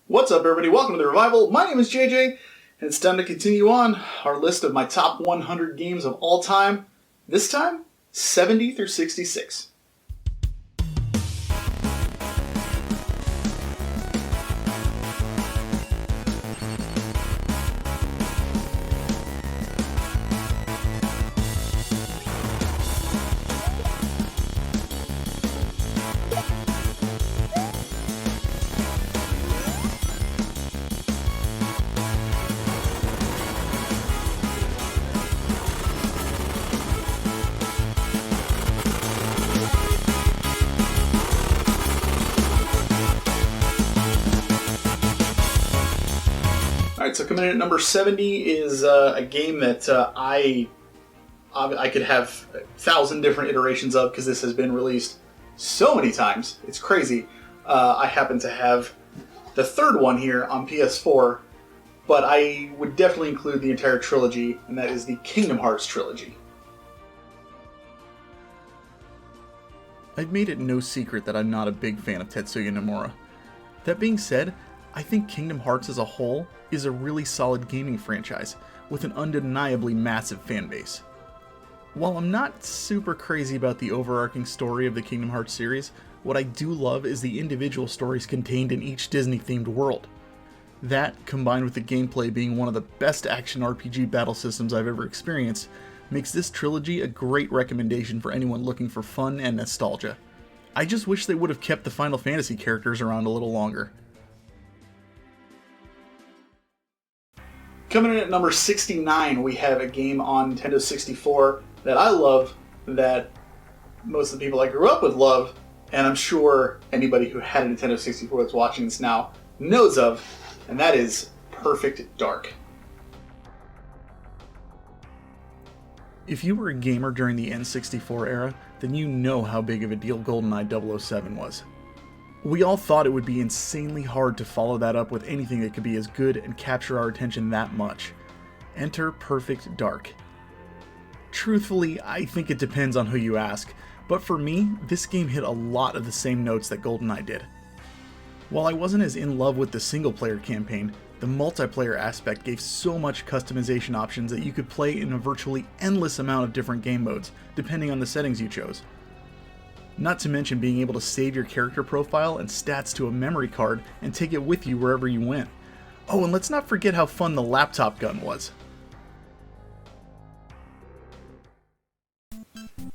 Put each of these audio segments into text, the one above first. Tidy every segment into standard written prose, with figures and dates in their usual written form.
What's up, everybody? Welcome to The Revival. My name is JJ, and it's time to continue on our list of my top 100 games of all time. This time, 70 through 66. Alright, so coming in at number 70 is a game that I could have 1,000 different iterations of because this has been released so many times. It's crazy. I happen to have the third one here on PS4, but I would definitely include the entire trilogy, and that is the Kingdom Hearts trilogy. I've made it no secret that I'm not a big fan of Tetsuya Nomura. That being said, I think Kingdom Hearts as a whole is a really solid gaming franchise with an undeniably massive fan base. While I'm not super crazy about the overarching story of the Kingdom Hearts series, what I do love is the individual stories contained in each Disney-themed world. That, combined with the gameplay being one of the best action RPG battle systems I've ever experienced, makes this trilogy a great recommendation for anyone looking for fun and nostalgia. I just wish they would have kept the Final Fantasy characters around a little longer. Coming in at number 69, we have a game on Nintendo 64 that I love, that most of the people I grew up with love, and I'm sure anybody who had a Nintendo 64 that's watching this now knows of, and that is Perfect Dark. If you were a gamer during the N64 era, then you know how big of a deal GoldenEye 007 was. We all thought it would be insanely hard to follow that up with anything that could be as good and capture our attention that much. Enter Perfect Dark. Truthfully, I think it depends on who you ask, but for me, this game hit a lot of the same notes that GoldenEye did. While I wasn't as in love with the single-player campaign, the multiplayer aspect gave so much customization options that you could play in a virtually endless amount of different game modes, depending on the settings you chose. Not to mention being able to save your character profile and stats to a memory card and take it with you wherever you went. Oh, and let's not forget how fun the laptop gun was.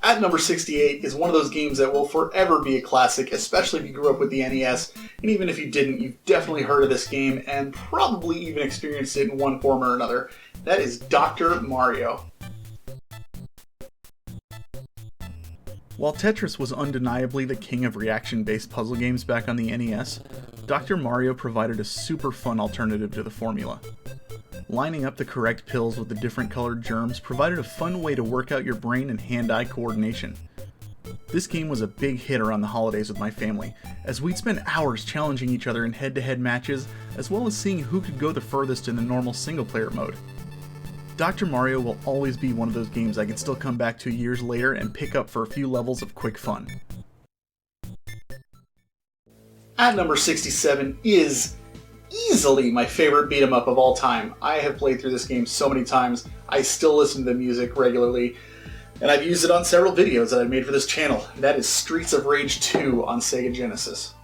At number 68 is one of those games that will forever be a classic, especially if you grew up with the NES, and even if you didn't, you've definitely heard of this game and probably even experienced it in one form or another. That is Dr. Mario. While Tetris was undeniably the king of reaction-based puzzle games back on the NES, Dr. Mario provided a super fun alternative to the formula. Lining up the correct pills with the different colored germs provided a fun way to work out your brain and hand-eye coordination. This game was a big hit around the holidays with my family, as we'd spend hours challenging each other in head-to-head matches, as well as seeing who could go the furthest in the normal single-player mode. Dr. Mario will always be one of those games I can still come back to years later and pick up for a few levels of quick fun. At number 67 is easily my favorite beat-em-up of all time. I have played through this game so many times, I still listen to the music regularly, and I've used it on several videos that I've made for this channel. That is Streets of Rage 2 on Sega Genesis.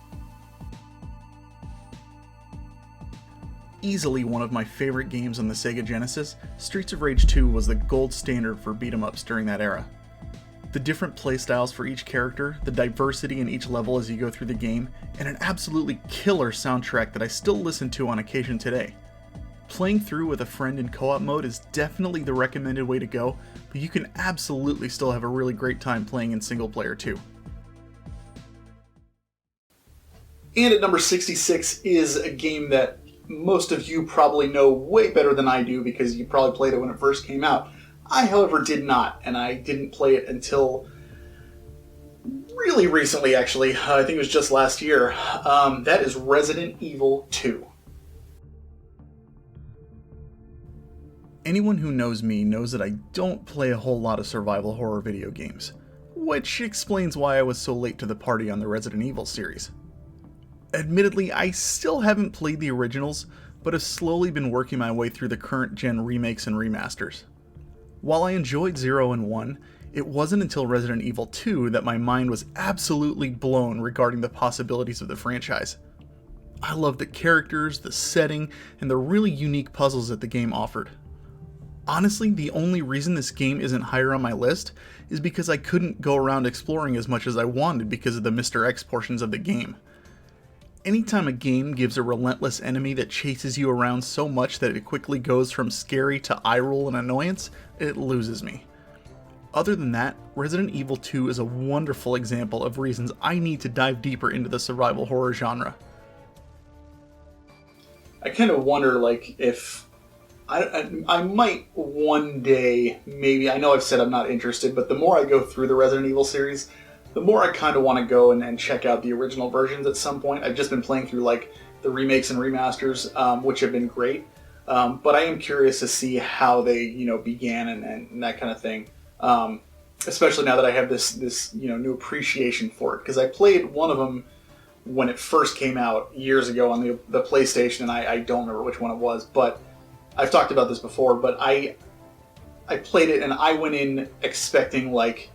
Easily one of my favorite games on the Sega Genesis, Streets of Rage 2 was the gold standard for beat-em-ups during that era. The different playstyles for each character, the diversity in each level as you go through the game, and an absolutely killer soundtrack that I still listen to on occasion today. Playing through with a friend in co-op mode is definitely the recommended way to go, but you can absolutely still have a really great time playing in single player too. And at number 66 is a game that most of you probably know way better than I do because you probably played it when it first came out. I, however, did not, and I didn't play it until really recently, actually. I think it was just last year. That is Resident Evil 2. Anyone who knows me knows that I don't play a whole lot of survival horror video games, which explains why I was so late to the party on the Resident Evil series. Admittedly, I still haven't played the originals, but have slowly been working my way through the current gen remakes and remasters. While I enjoyed 0 and 1, it wasn't until Resident Evil 2 that my mind was absolutely blown regarding the possibilities of the franchise. I loved the characters, the setting, and the really unique puzzles that the game offered. Honestly, the only reason this game isn't higher on my list is because I couldn't go around exploring as much as I wanted because of the Mr. X portions of the game. Anytime a game gives a relentless enemy that chases you around so much that it quickly goes from scary to eye roll and annoyance, it loses me. Other than that, Resident Evil 2 is a wonderful example of reasons I need to dive deeper into the survival horror genre. I kind of wonder, like, if I might one day, maybe, I know I've said I'm not interested, but the more I go through the Resident Evil series, the more I kind of want to go and check out the original versions at some point. I've just been playing through, like, the remakes and remasters, which have been great, but I am curious to see how they, began and that kind of thing, especially now that I have this new appreciation for it, because I played one of them when it first came out years ago on the PlayStation, and I don't remember which one it was, but I've talked about this before, but I played it and I went in expecting like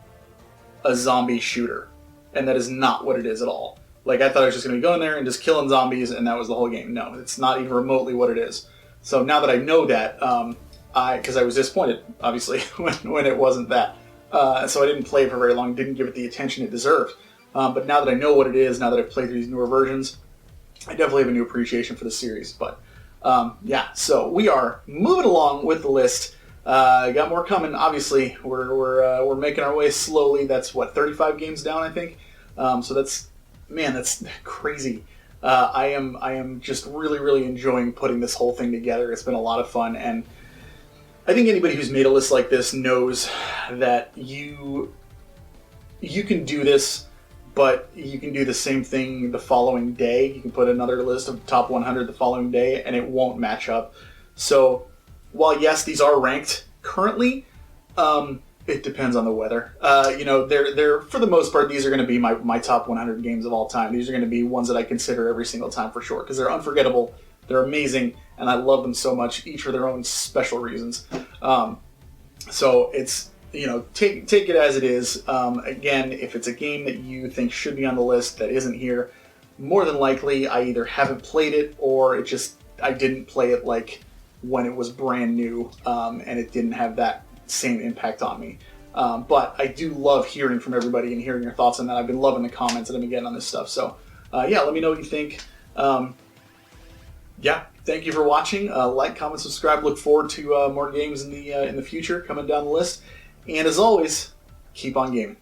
a zombie shooter, and that is not what it is at all. Like, I thought I was just going to be going there and just killing zombies, and that was the whole game. No, it's not even remotely what it is. So now that I know that, because I was disappointed, obviously, when it wasn't that. So I didn't play it for very long, didn't give it the attention it deserved. But now that I know what it is, now that I've played through these newer versions, I definitely have a new appreciation for the series. But so we are moving along with the list. Got more coming. Obviously, we're making our way slowly. That's 35 games down, I think. So that's crazy. I am just really enjoying putting this whole thing together. It's been a lot of fun, and I think anybody who's made a list like this knows that you can do this, but you can do the same thing the following day. You can put another list of top 100 the following day, and it won't match up. So while yes, these are ranked currently, it depends on the weather. They're for the most part, these are going to be my top 100 games of all time. These are going to be ones that I consider every single time for sure, because they're unforgettable, they're amazing, and I love them so much, each for their own special reasons. So it's, take it as it is. Again, if it's a game that you think should be on the list that isn't here, more than likely I either haven't played it or I didn't play it like when it was brand new, and it didn't have that same impact on me. But I do love hearing from everybody and hearing your thoughts on that. I've been loving the comments that I've been getting on this stuff. So let me know what you think. Thank you for watching. Like, comment, subscribe. Look forward to more games in the future coming down the list. And as always, keep on gaming.